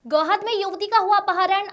गोहद में युवती का हुआ अपहरण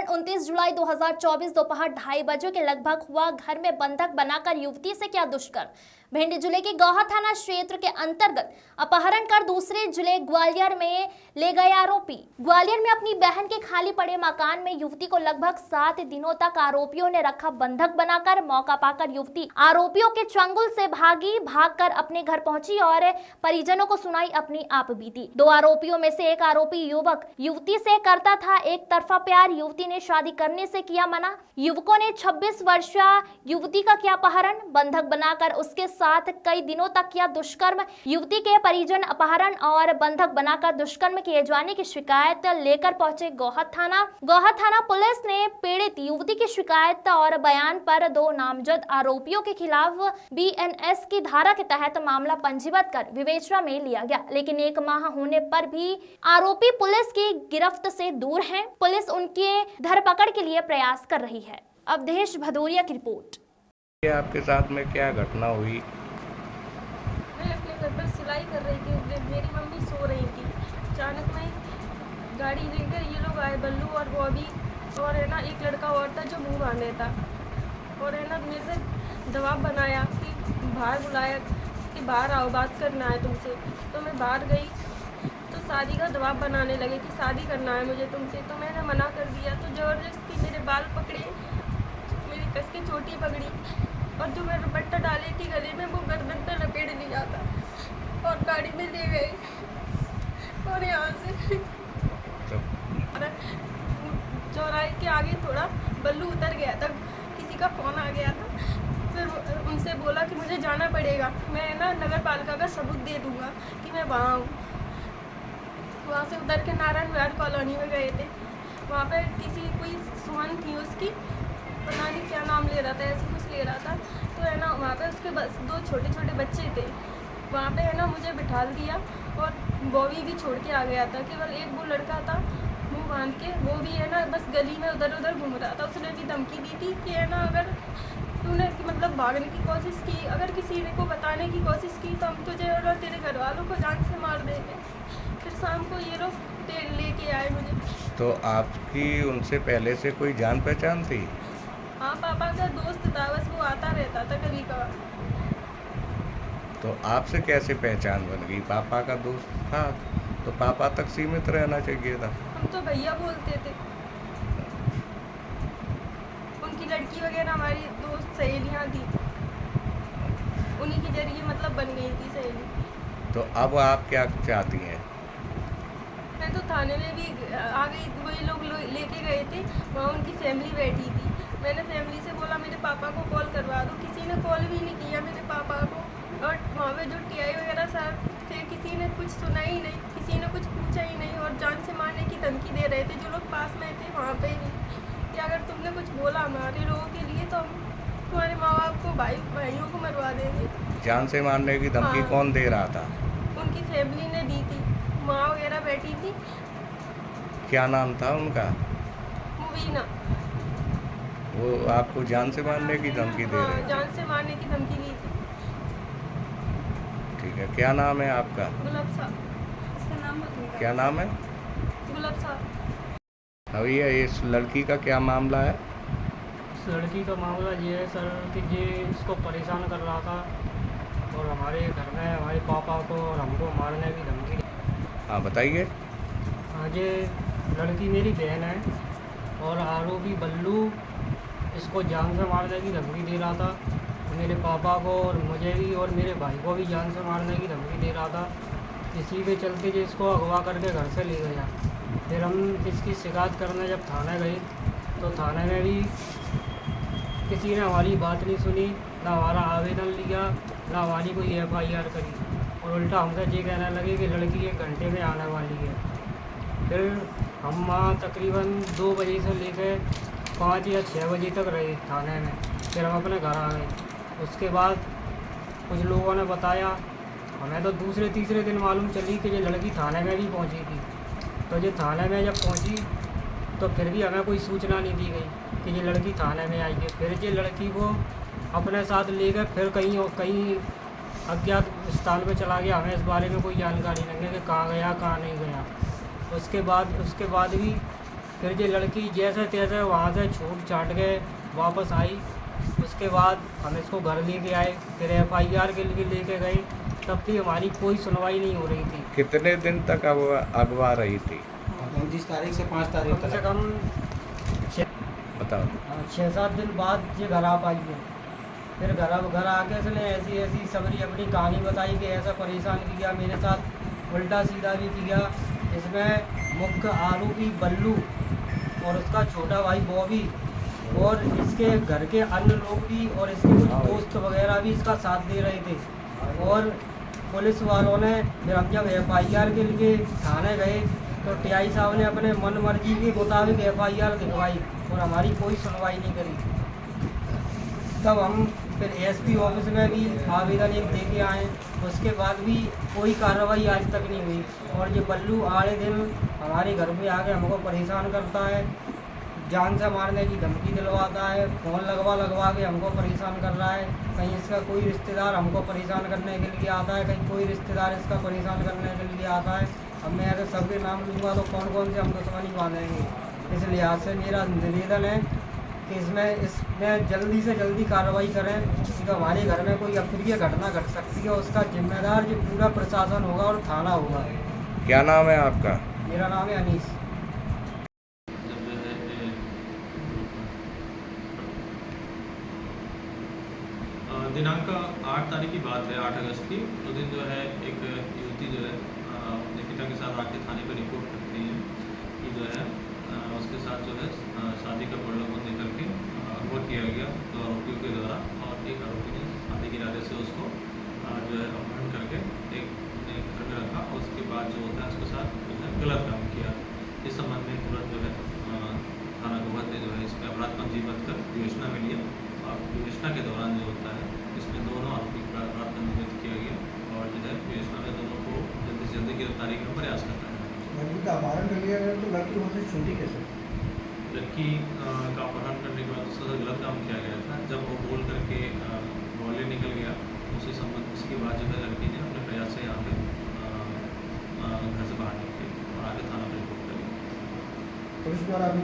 29 जुलाई 2024 दोपहर 2:30 बजे के लगभग हुआ। घर में बंधक बनाकर युवती से किया दुष्कर्म। भिंड जिले के गोहद थाना क्षेत्र के अंतर्गत अपहरण कर दूसरे जिले ग्वालियर में ले गए आरोपी। ग्वालियर में अपनी बहन के खाली पड़े मकान में युवती को लगभग 7 दिनों तक आरोपियों ने रखा बंधक बनाकर। मौका पाकर युवती आरोपियों के चंगुल से भागकर अपने घर पहुंची और परिजनों को सुनाई अपनी आप बीती। 2 आरोपियों में से एक आरोपी युवक युवती से करता था एक तरफा प्यार। युवती ने शादी करने से किया मना। युवकों ने 26 वर्षीय युवती का किया अपहरण, बंधक बनाकर उसके साथ कई दिनों तक किया दुष्कर्म। युवती के परिजन अपहरण और बंधक बनाकर दुष्कर्म किए जाने की शिकायत लेकर पहुंचे गोहद थाना पुलिस ने पीड़ित युवती की शिकायत और बयान पर 2 नामजद आरोपियों के खिलाफ BNS की धारा के तहत मामला पंजीबद्ध कर विवेचना में लिया गया। लेकिन 1 माह होने पर भी आरोपी पुलिस की गिरफ्त से दूर हैं। पुलिस उनके धरपकड़ के लिए प्रयास कर रही है। अवधेश भदौरिया की रिपोर्ट। आपके साथ में क्या घटना हुई? मैं अपने घर पर सिलाई कर रही थी, मेरी मम्मी सो रही थी। अचानक में गाड़ी लेकर ये लोग आए, बल्लू और बॉबी और है ना एक लड़का और था जो मुंह बांधे था, और है ना मेरे से दबाव बनाया कि बाहर बुलाया कि बाहर आओ, बात करना है तुमसे। तो मैं बाहर गई तो शादी का दबाव बनाने लगे कि शादी करना है मुझे तुमसे। तो मैंने मना कर दिया। तो ज़बरदस्ती मेरे बाल पकड़े, मेरी कस की चोटी पकड़ी और जो मैं दुपट्टा डाली थी गले में वो गर्दन पर लपेट लिया था और गाड़ी में ले गए। और यहाँ से चौराहे के आगे थोड़ा बल्लू उतर गया था, किसी का फ़ोन आ गया था। फिर उनसे बोला कि मुझे जाना पड़ेगा, मैं ना नगर पालिका का सबूत दे दूँगा कि मैं वहाँ हूँ। वहाँ से उतर के नारायण विहार कॉलोनी में गए थे। वहाँ पे कोई सुमन थी, उसकी पता नहीं क्या नाम ले रहा था, ऐसे कुछ ले रहा था। तो है ना वहाँ पे उसके बस 2 छोटे छोटे बच्चे थे। वहाँ पे है ना मुझे बिठा दिया और बॉबी भी छोड़ के आ गया था। केवल एक वो लड़का था मुँह बांध के, वो भी है ना बस गली में उधर उधर घूम रहा था। उसने भी धमकी दी थी कि है ना अगर तूने मतलब भागने की कोशिश की, अगर किसी ने को बताने की कोशिश की तो हम तुझे और तेरे घर वालों को जान से मार देंगे। फिर शाम को ये लोग लेके आए मुझे। तो आपकी उनसे पहले से कोई जान पहचान थी? हाँ, पापा का दोस्त था, बस वो आता रहता था कभी कभार। तो आपसे कैसे पहचान बन गई? पापा का दोस्त था तो पापा तक सीमित रहना चाहिए था। हम तो भैया बोलते थे। उनकी लड़की वगैरह हमारी दोस्त सहेलियाँ थी, उन्हीं के जरिए मतलब बन गई थी सहेली। तो अब आप क्या चाहती हैं? मैं तो थाने में भी आ गई, वही लोग लेके गए थे, वहाँ उनकी फैमिली बैठी थी। मैंने फैमिली से बोला मेरे पापा को कॉल करवा दो, किसी ने कॉल भी नहीं किया मेरे पापा को। और वहाँ पे जो TI वगैरह साहब थे, किसी ने कुछ सुना ही नहीं, किसी ने कुछ पूछा ही नहीं, और जान से मारने की धमकी दे रहे थे जो लोग पास में थे वहाँ पे भी, कि अगर तुमने कुछ बोला हमारे लोगों के लिए तो हम तुम्हारे माँ बाप को भाइयों को मरवा देंगे। जान से मारने की धमकी हाँ। कौन दे रहा था? उनकी फैमिली ने दी थी, माँ वगैरह बैठी थी। क्या नाम था उनका? मुबीना। वो आपको जान से मारने की धमकी दे रहे हाँ, जान से मारने की धमकी दी थी। ठीक है, क्या नाम है आपका? गुलाब साहब, उसका नाम बताइए। क्या नाम है? गुलाब साहब। अभी इस लड़की का क्या मामला है? इस लड़की का मामला ये है सर कि ये इसको परेशान कर रहा था और हमारे घर में हमारे पापा को और हमको मारने की धमकी। हाँ बताइए। हाँ, ये लड़की मेरी बहन है और आरोपी बल्लू इसको जान से मारने की धमकी दे रहा था। मेरे पापा को और मुझे भी और मेरे भाई को भी जान से मारने की धमकी दे रहा था। इसी के चलते जो इसको अगवा करके घर से ले गया। फिर हम इसकी शिकायत करने जब थाने गए तो थाने में भी किसी ने हमारी बात नहीं सुनी, ना हमारा आवेदन लिया, ना हमारी कोई FIR करी, और उल्टा हमसे ये कहने लगे कि लड़की 1 घंटे में आने वाली है। फिर हम वहाँ तकरीबन 2 बजे से लेकर 5 या 6 बजे तक रहे थाने में। फिर हम अपने घर आ गए। उसके बाद कुछ लोगों ने बताया, हमें तो दूसरे तीसरे दिन मालूम चली कि ये लड़की थाने में भी पहुंची थी। तो ये थाने में जब पहुंची तो फिर भी हमें कोई सूचना नहीं दी गई कि ये लड़की थाने में आई है। फिर ये लड़की को अपने साथ लेकर फिर कहीं अज्ञात स्थान पर चला गया। हमें इस बारे में कोई जानकारी नहीं है कि कहाँ गया कहाँ नहीं गया। उसके बाद भी फिर ये लड़की जैसे तैसे वहाँ से छूट छाट के वापस आई। उसके बाद हम इसको घर लेके आए, फिर FIR के लिए लेके गए, तब भी हमारी कोई सुनवाई नहीं हो रही थी। कितने दिन तक अगवा रही थी? 29 तारीख से 5 तारीख कम से तक। कम बताओ। 6-7 दिन बाद ये घर आ पाई है। फिर घर आके इसने ऐसी सबरी अपनी कहानी बताई कि ऐसा परेशान किया मेरे साथ, उल्टा सीधा भी किया। इसमें मुख्य आरोपी बल्लू और उसका छोटा भाई बॉबी और इसके घर के अन्य लोग भी और इसके कुछ दोस्त वगैरह भी इसका साथ दे रहे थे। और पुलिस वालों ने फिर हम जब FIR के लिए थाने गए तो TI साहब ने अपने मन मर्जी के मुताबिक FIR दिखवाई और हमारी कोई सुनवाई नहीं करी। तब हम फिर SP ऑफिस में भी आवेदन एक दे के आए, उसके बाद भी कोई कार्रवाई आज तक नहीं हुई। और ये बल्लू आए दिन हमारे घर पे आके हमको परेशान करता है, जान से मारने की धमकी दिलवाता है, फ़ोन लगवा के हमको परेशान कर रहा है। कहीं इसका कोई रिश्तेदार हमको परेशान करने के लिए आता है, कहीं कोई रिश्तेदार इसका परेशान करने के लिए आता है। अब मैं ऐसे सबके नाम लूँगा तो कौन से हम दुश्मनी बांधेंगे। इस लिहाज से मेरा निवेदन है कि इसमें जल्दी से जल्दी कार्रवाई करें, क्योंकि हमारे घर में कोई अप्रिय घटना घट सकती है, उसका जिम्मेदार जो पूरा प्रशासन होगा और थाना होगा। क्या नाम है आपका? मेरा नाम है अनीस। दिनांक 8 तारीख की बात है, 8 अगस्त की। तो दिन जो है एक युवती जो है अपने पिता के साथ आके थाने पर रिपोर्ट करती है कि जो है उसके साथ जो है शादी का प्रलोभन देकर के अगवा किया गया 2 आरोपियों के द्वारा, और एक आरोपी ने शादी के इरादे से उसको जो है अपहरण करके एक घर में रखा। उसके बाद जो होता है उसके साथ जो है गलत काम किया। इस संबंध में तुरंत जो है थाना गोहद ने जो है इस पर अपराध पंजीबद्ध कर विवेचना में लिया, और विवेचना के दौरान जो होता है इसमें दोनों आरोपी का अपराध पंजीबद्ध किया गया, और जो है विवेचना में दोनों को जल्दी से जल्दी गिरफ्तारी का प्रयास करता है। लड़की का अपहरण कर लिया गया तो लड़की वहाँ से छूटी कैसे? लड़की का अपहरण करने के बाद उसका गलत काम किया गया था। जब वो बोल करके मोहल्ले निकल गया, उसी के बाद जो है लड़की ने अपने प्रयास से यहाँ पे घर से बाहर निकली और आगे थाना पर रिपोर्ट करी। पुलिस द्वारा अभी